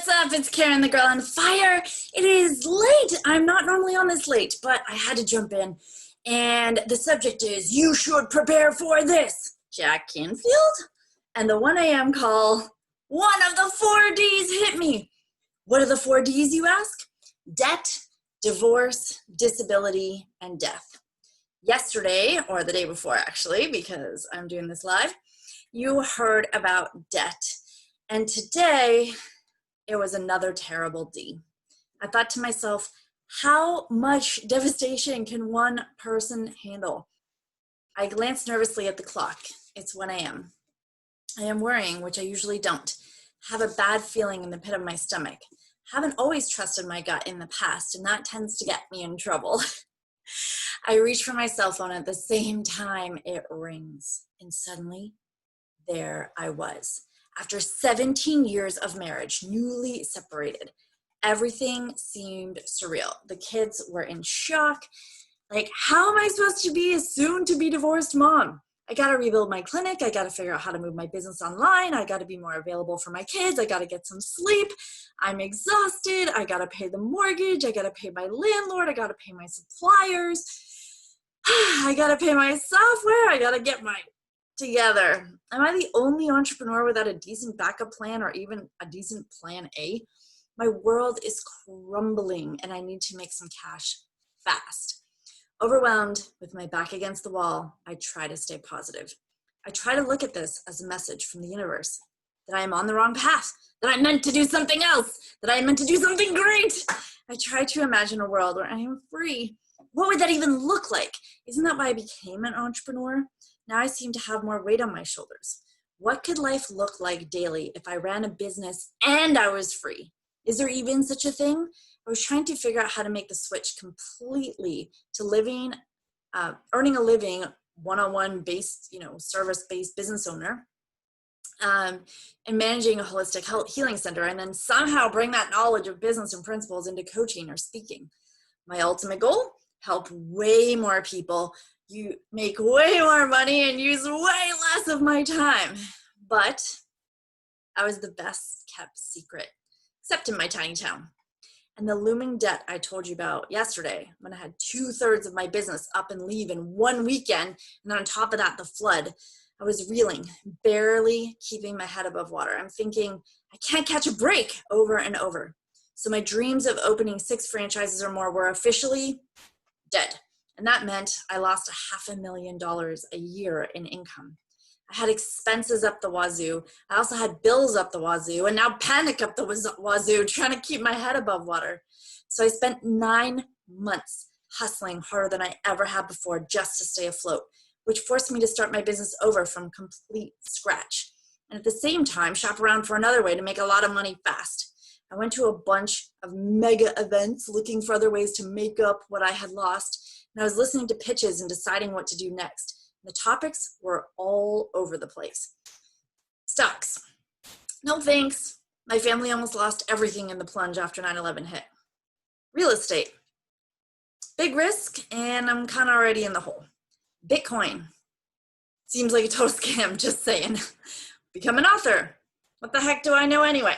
What's up? It's Karen, the girl on fire. It is late. I'm not normally on this late, but I had to jump in. And the subject is, you should prepare for this. Jack Canfield? And the 1 a.m. call, one of the 4Ds hit me. What are the 4Ds, you ask? Debt, divorce, disability, and death. Yesterday, or the day before actually, because I'm doing this live, you heard about debt. And today, it was another terrible D. I thought to myself, how much devastation can one person handle? I glanced nervously at the clock. It's 1 a.m. I am worrying, which I usually don't. Have a bad feeling in the pit of my stomach. Haven't always trusted my gut in the past, and that tends to get me in trouble. I reach for my cell phone at the same time it rings, and suddenly, there I was. After 17 years of marriage, newly separated, everything seemed surreal. The kids were in shock. Like, how am I supposed to be a soon-to-be divorced mom? I got to rebuild my clinic. I got to figure out how to move my business online. I got to be more available for my kids. I got to get some sleep. I'm exhausted. I got to pay the mortgage. I got to pay my landlord. I got to pay my suppliers. I got to pay my software. I got to get my together. Am I the only entrepreneur without a decent backup plan or even a decent plan A? My world is crumbling and I need to make some cash fast. Overwhelmed with my back against the wall, I try to stay positive. I try to look at this as a message from the universe that I am on the wrong path, that I'm meant to do something else, that I am meant to do something great. I try to imagine a world where I am free. What would that even look like? Isn't that why I became an entrepreneur? Now I seem to have more weight on my shoulders. What could life look like daily if I ran a business and I was free? Is there even such a thing? I was trying to figure out how to make the switch completely to living, earning a living one-on-one based, service-based business owner, and managing a holistic healing center, and then somehow bring that knowledge of business and principles into coaching or speaking. My ultimate goal, help way more people, you make way more money and use way less of my time. But I was the best kept secret, except in my tiny town. And the looming debt I told you about yesterday, when I had 2/3 of my business up and leave in one weekend, and then on top of that, the flood, I was reeling, barely keeping my head above water. I'm thinking, I can't catch a break over and over. So my dreams of opening 6 franchises or more were officially dead. And that meant I lost $500,000 a year in income. I had expenses up the wazoo. I also had bills up the wazoo, and now panic up the wazoo, trying to keep my head above water. So I spent 9 months hustling harder than I ever had before just to stay afloat, which forced me to start my business over from complete scratch. And at the same time, shop around for another way to make a lot of money fast. I went to a bunch of mega events looking for other ways to make up what I had lost. And I was listening to pitches and deciding what to do next. The topics were all over the place. Stocks. No thanks. My family almost lost everything in the plunge after 9/11 hit. Real estate. Big risk, and I'm kind of already in the hole. Bitcoin. Seems like a total scam, just saying. Become an author. What the heck do I know anyway?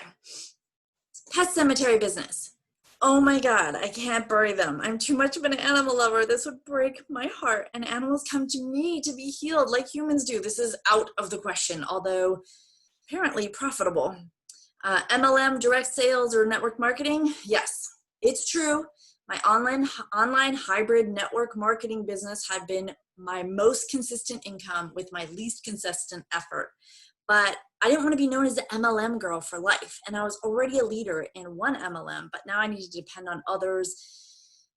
Pet cemetery business. Oh my God, I can't bury them. I'm too much of an animal lover. This would break my heart. And animals come to me to be healed like humans do. This is out of the question, although apparently profitable. MLM, direct sales, or network marketing? Yes, it's true. My online hybrid network marketing business had been my most consistent income with my least consistent effort. But I didn't want to be known as the MLM girl for life. And I was already a leader in one MLM, but now I needed to depend on others.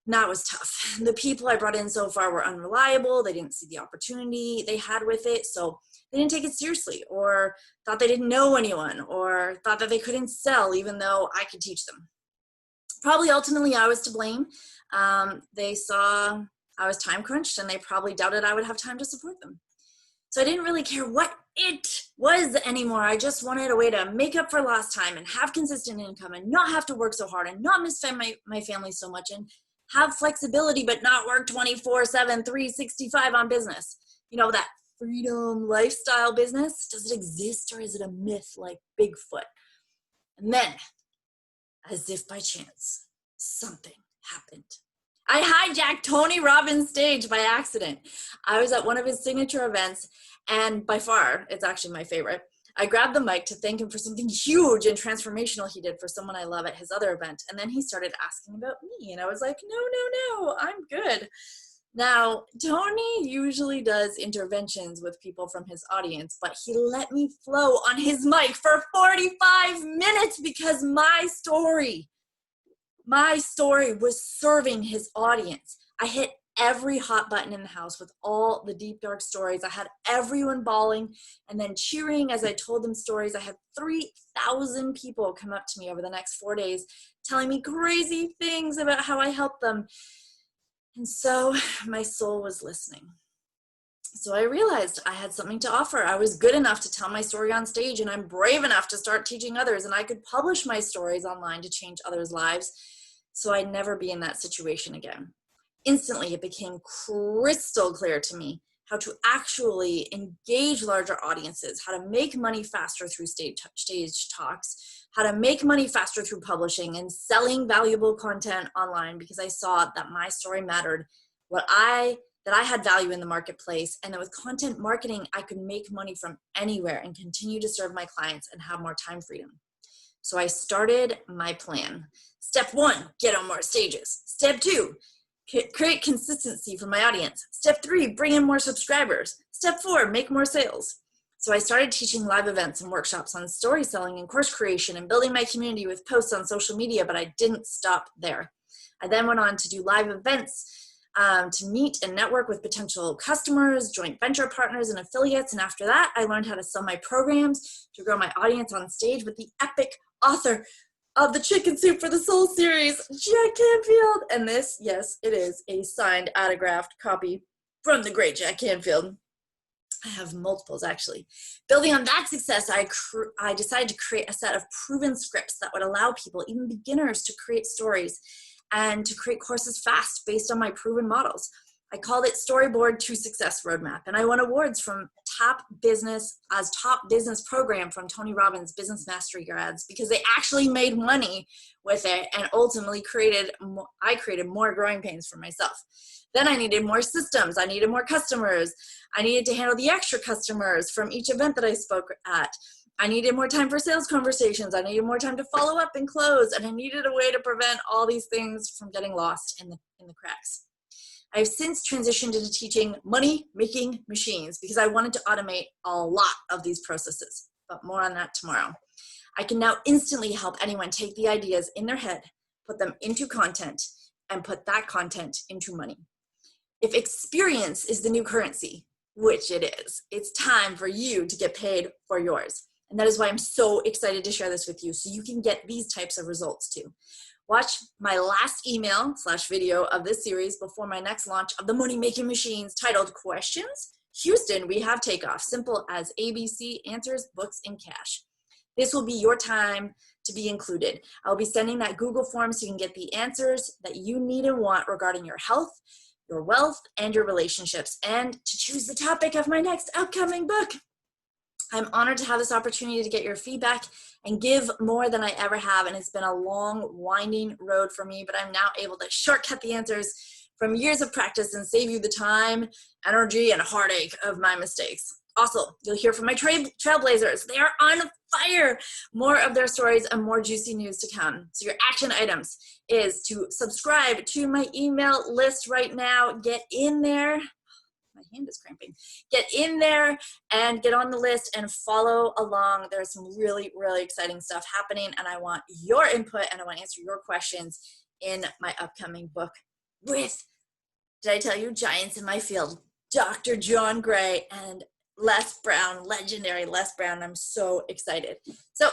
And that was tough. The people I brought in so far were unreliable. They didn't see the opportunity they had with it. So they didn't take it seriously, or thought they didn't know anyone, or thought that they couldn't sell even though I could teach them. Probably ultimately I was to blame. They saw I was time crunched and they probably doubted I would have time to support them. So I didn't really care what it was anymore. I just wanted a way to make up for lost time and have consistent income and not have to work so hard and not miss my family so much and have flexibility but not work 24/7, 365 on business. You know, that freedom lifestyle business, does it exist or is it a myth like Bigfoot? And then As if by chance, something happened. I hijacked Tony Robbins' stage by accident. I was at one of his signature events, and by far, it's actually my favorite. I grabbed the mic to thank him for something huge and transformational he did for someone I love at his other event. And then he started asking about me, and I was like, no, I'm good. Now, Tony usually does interventions with people from his audience, but he let me flow on his mic for 45 minutes because my story was serving his audience. I hit every hot button in the house with all the deep, dark stories. I had everyone bawling and then cheering as I told them stories. I had 3,000 people come up to me over the next 4 days telling me crazy things about how I helped them. And so my soul was listening. So I realized I had something to offer. I was good enough to tell my story on stage, and I'm brave enough to start teaching others, and I could publish my stories online to change others' lives. So I'd never be in that situation again. Instantly, it became crystal clear to me how to actually engage larger audiences, how to make money faster through stage talks, how to make money faster through publishing and selling valuable content online, because I saw that my story mattered, that I had value in the marketplace, and that with content marketing, I could make money from anywhere and continue to serve my clients and have more time freedom. So I started my plan. Step 1, get on more stages. Step 2, create consistency for my audience. Step 3, bring in more subscribers. Step 4, make more sales. So I started teaching live events and workshops on story selling and course creation and building my community with posts on social media, but I didn't stop there. I then went on to do live events to meet and network with potential customers, joint venture partners, and affiliates. And after that, I learned how to sell my programs, to grow my audience on stage with the epic author of the Chicken Soup for the Soul series, Jack Canfield. And this, yes, it is a signed autographed copy from the great Jack Canfield. I have multiples, actually. Building on that success, I decided to create a set of proven scripts that would allow people, even beginners, to create stories and to create courses fast based on my proven models. I called it Storyboard to Success Roadmap, and I won awards from top business program from Tony Robbins Business Mastery Grads, because they actually made money with it, and ultimately I created more growing pains for myself. Then I needed more systems. I needed more customers. I needed to handle the extra customers from each event that I spoke at. I needed more time for sales conversations. I needed more time to follow up and close. And I needed a way to prevent all these things from getting lost in the cracks. I've since transitioned into teaching money-making machines because I wanted to automate a lot of these processes, but more on that tomorrow. I can now instantly help anyone take the ideas in their head, put them into content, and put that content into money. If experience is the new currency, which it is, it's time for you to get paid for yours. And that is why I'm so excited to share this with you, so you can get these types of results too. Watch my last email/video of this series before my next launch of the Money Making Machines, titled Questions? Houston, we have takeoff. Simple as ABC, answers, books, and cash. This will be your time to be included. I'll be sending that Google form so you can get the answers that you need and want regarding your health, your wealth, and your relationships, and to choose the topic of my next upcoming book. I'm honored to have this opportunity to get your feedback and give more than I ever have, and it's been a long, winding road for me, but I'm now able to shortcut the answers from years of practice and save you the time, energy, and heartache of my mistakes. Also, you'll hear from my trailblazers. They are on fire. More of their stories and more juicy news to come. So your action items is to subscribe to my email list right now. Get in there. My hand is cramping. Get in there and get on the list and follow along. There's some really, really exciting stuff happening, and I want your input and I want to answer your questions in my upcoming book with, did I tell you, giants in my field, Dr. John Gray and Les Brown, legendary Les Brown. I'm so excited. So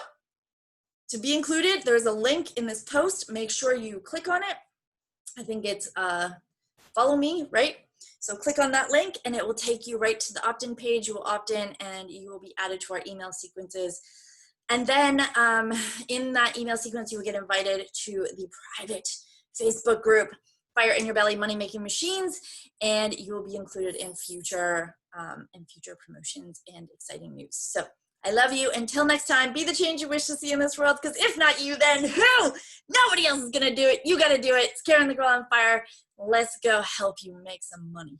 to be included, there's a link in this post. Make sure you click on it. I think it's follow me, right? So click on that link and it will take you right to the opt-in page. You will opt in and you will be added to our email sequences. And then in that email sequence, you will get invited to the private Facebook group, Fire in Your Belly Money Making Machines, and you will be included in future promotions and exciting news. So I love you. Until next time, be the change you wish to see in this world, because if not you, then who? Nobody else is going to do it. You got to do it. Scaring the girl on fire. Let's go help you make some money.